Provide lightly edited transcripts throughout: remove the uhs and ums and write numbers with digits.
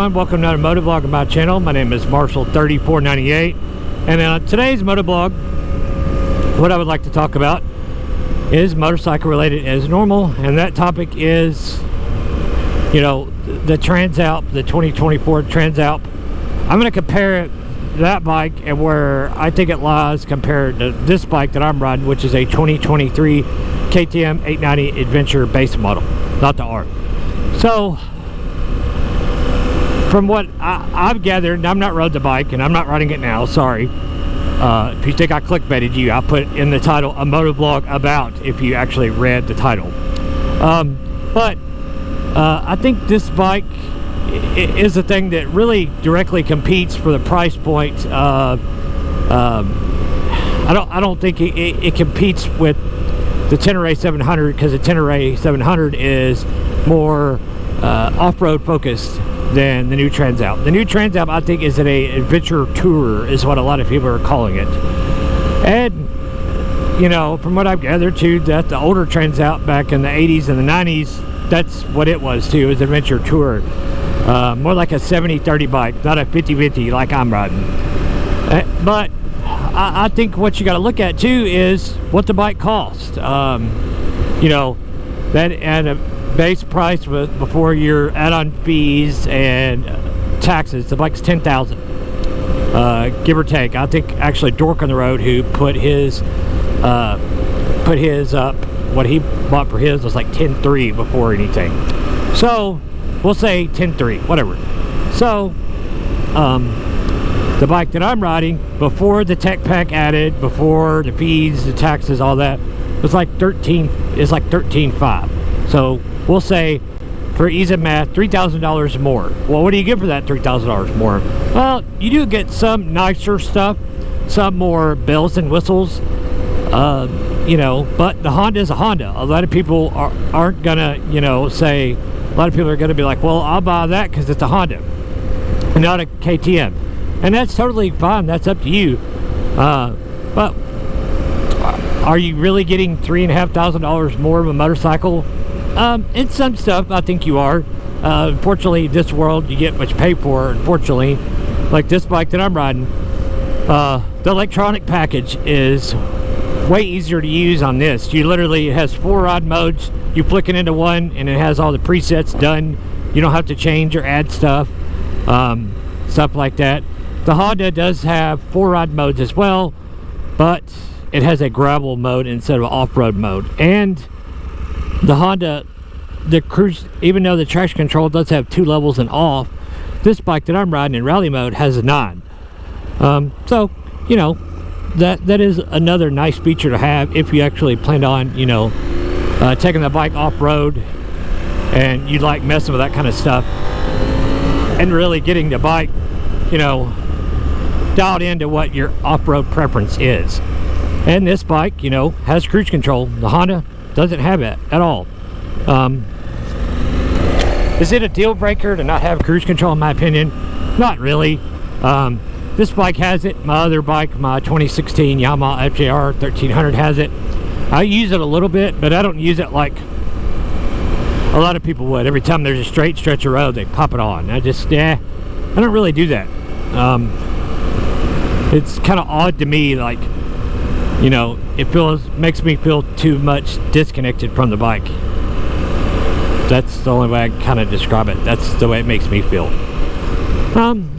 everyone, welcome to another motovlog on my channel. My name is Marshall3498, and today's motovlog, what I would like to talk about is motorcycle related as normal, and that topic is, you know, the Transalp, the 2024 Transalp. I'm going to compare that bike and where I think it lies compared to this bike that I'm riding, which is a 2023 KTM 890 Adventure base model, not the R. So from what I've gathered, and I'm not rode the bike and I'm not riding it now, sorry. If you think I clickbaited you, I put in the title a motovlog about, if you actually read the title. But I think this bike is a thing that really directly competes for the price point. I don't think it competes with the Tenere 700, because the Tenere 700 is more off-road focused than the new Transalp. The new Transalp, I think, is an adventure tourer, is what a lot of people are calling it. And you know, from what I've gathered too, that the older Transalp back in the 80s and the 90s, that's what it was too, is adventure tourer. More like a 70-30 bike, not a 50-50 like I'm riding. But I think what you got to look at too is what the bike cost. You know, that at a base price with before your add-on fees and taxes, the bike's $10,000, give or take. I think actually Dork on the Road, who put his up, what he bought for his was like $10,300 before anything. So we'll say $10,300, whatever. So the bike that I'm riding, before the tech pack added, before the fees, the taxes, all that, was like $13,500. So we'll say, for ease of math, $3,000 more. Well, what do you get for that $3,000 more? Well, you do get some nicer stuff, some more bells and whistles, you know, but the Honda is a Honda. A lot of people aren't gonna, you know, say, a lot of people are gonna be like, well, I'll buy that because it's a Honda and not a KTM. And that's totally fine, that's up to you. But are you really getting $3,500 more of a motorcycle? In some stuff, I think you are. Unfortunately, this world, you get what you pay for. Unfortunately, like this bike that I'm riding, the electronic package is way easier to use on this. You literally, it has 4 rod modes. You flick it into one, and it has all the presets done. You don't have to change or add stuff, stuff like that. The Honda does have 4 rod modes as well, but it has a gravel mode instead of an off-road mode. And the Honda, the cruise, even though the traction control does have 2 levels and off, this bike that I'm riding in rally mode has a 9. So, you know, that is another nice feature to have if you actually planned on, you know, taking the bike off-road and you like messing with that kind of stuff and really getting the bike, you know, dialed into what your off-road preference is. And this bike, you know, has cruise control. The Honda doesn't have it at all. Is it a deal breaker to not have cruise control? In my opinion, not really. This bike has it. My other bike, my 2016 Yamaha FJR 1300, has it. I use it a little bit, but I don't use it like a lot of people would. Every time there's a straight stretch of road, they pop it on. I don't really do that. It's kind of odd to me, like, you know, it makes me feel too much disconnected from the bike. That's the only way I kind of describe it. That's the way it makes me feel.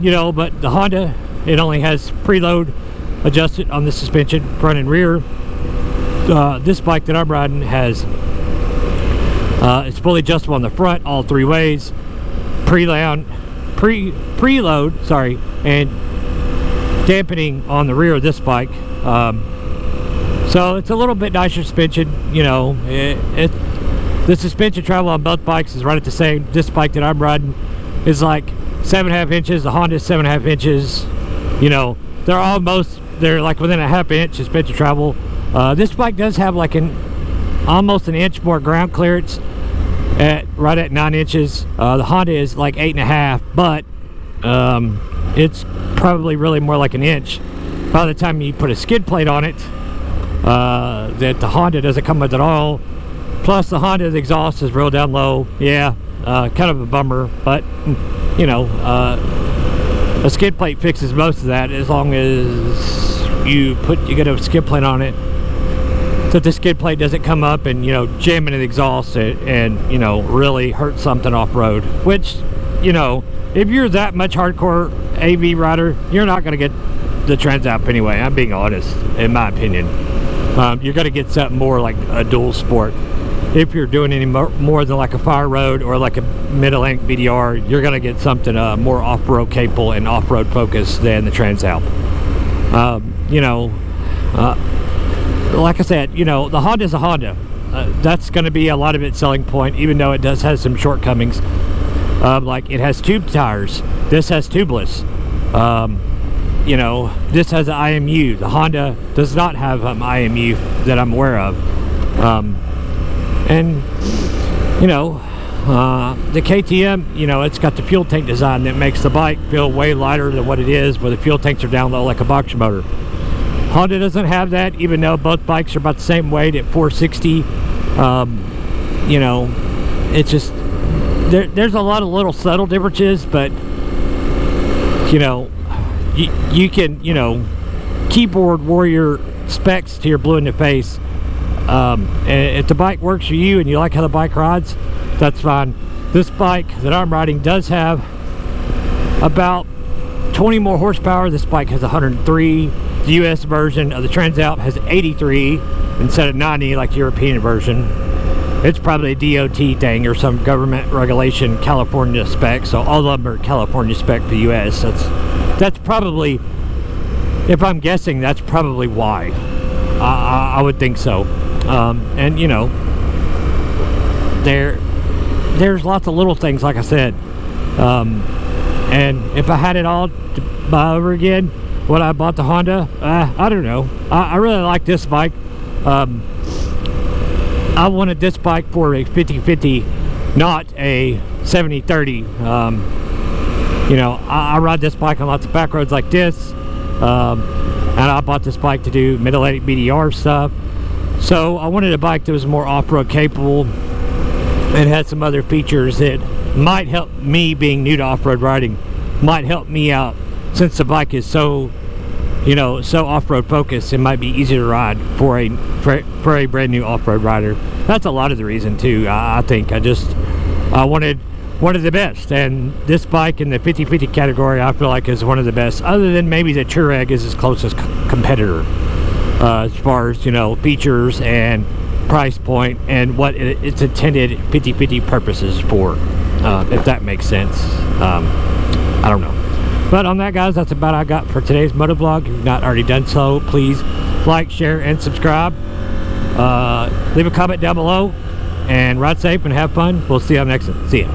You know, but the Honda, it only has preload adjusted on the suspension, front and rear. This bike that I'm riding has, it's fully adjustable on the front, all 3 ways. Preload, sorry, and dampening on the rear of this bike. So it's a little bit nicer suspension, you know. The suspension travel on both bikes is right at the same. This bike that I'm riding is like 7.5 inches. The Honda is 7.5 inches. You know, they're like within a ½ inch suspension travel. This bike does have like almost an inch more ground clearance right at 9 inches. The Honda is like 8.5, but it's probably really more like an inch by the time you put a skid plate on it. That the Honda doesn't come with at all. Plus the Honda's exhaust is real down low. Yeah, kind of a bummer, but you know, a skid plate fixes most of that, as long as you get a skid plate on it, so the skid plate doesn't come up and, you know, jam into the exhaust and you know, really hurt something off-road. Which, you know, if you're that much hardcore AV rider, you're not going to get the Transalp anyway. I'm being honest, in my opinion. You're going to get something more like a dual sport. If you're doing any more than like a fire road or like a mid-length BDR, you're going to get something more off-road capable and off-road focused than the Transalp. You know, like I said, you know, the Honda's a Honda. That's going to be a lot of its selling point, even though it does have some shortcomings. Like, it has tube tires. This has tubeless. You know, this has an IMU. The Honda does not have IMU that I'm aware of. And, you know, the KTM, you know, it's got the fuel tank design that makes the bike feel way lighter than what it is, where the fuel tanks are down low like a box motor. Honda doesn't have that, even though both bikes are about the same weight at 460. You know, it's just, there's a lot of little subtle differences, but, you know, you can, you know, keyboard warrior specs to your blue in the face. And if the bike works for you and you like how the bike rides, that's fine. This bike that I'm riding does have about 20 more horsepower. This bike has 103. The US version of the Transalp has 83 instead of 90 like the European version. It's probably a DOT thing or some government regulation, California spec, so all of them are California spec for the US. That's probably, if I'm guessing, that's probably why. I would think so. And you know, there's lots of little things, like I said. And if I had it all to buy over again, would I bought the Honda? I don't know. I really like this bike. I wanted this bike for a 50-50, not a 70-30. You know, I ride this bike on lots of back roads like this. And I bought this bike to do mid-length BDR stuff. So I wanted a bike that was more off-road capable and had some other features that might help me, being new to off-road riding, might help me out, since the bike is so, you know, so off-road focused. It might be easier to ride for a brand new off-road rider. That's a lot of the reason too. I think I wanted one of the best, and this bike in the 50-50 category I feel like is one of the best, other than maybe the Touareg is its closest competitor as far as, you know, features and price point and what its intended 50-50 purposes for, if that makes sense. I don't know. But on that, guys, that's about all I got for today's motovlog. If you've not already done so, please like, share, and subscribe. Leave a comment down below, and ride safe and have fun. We'll see you on the next one. See ya.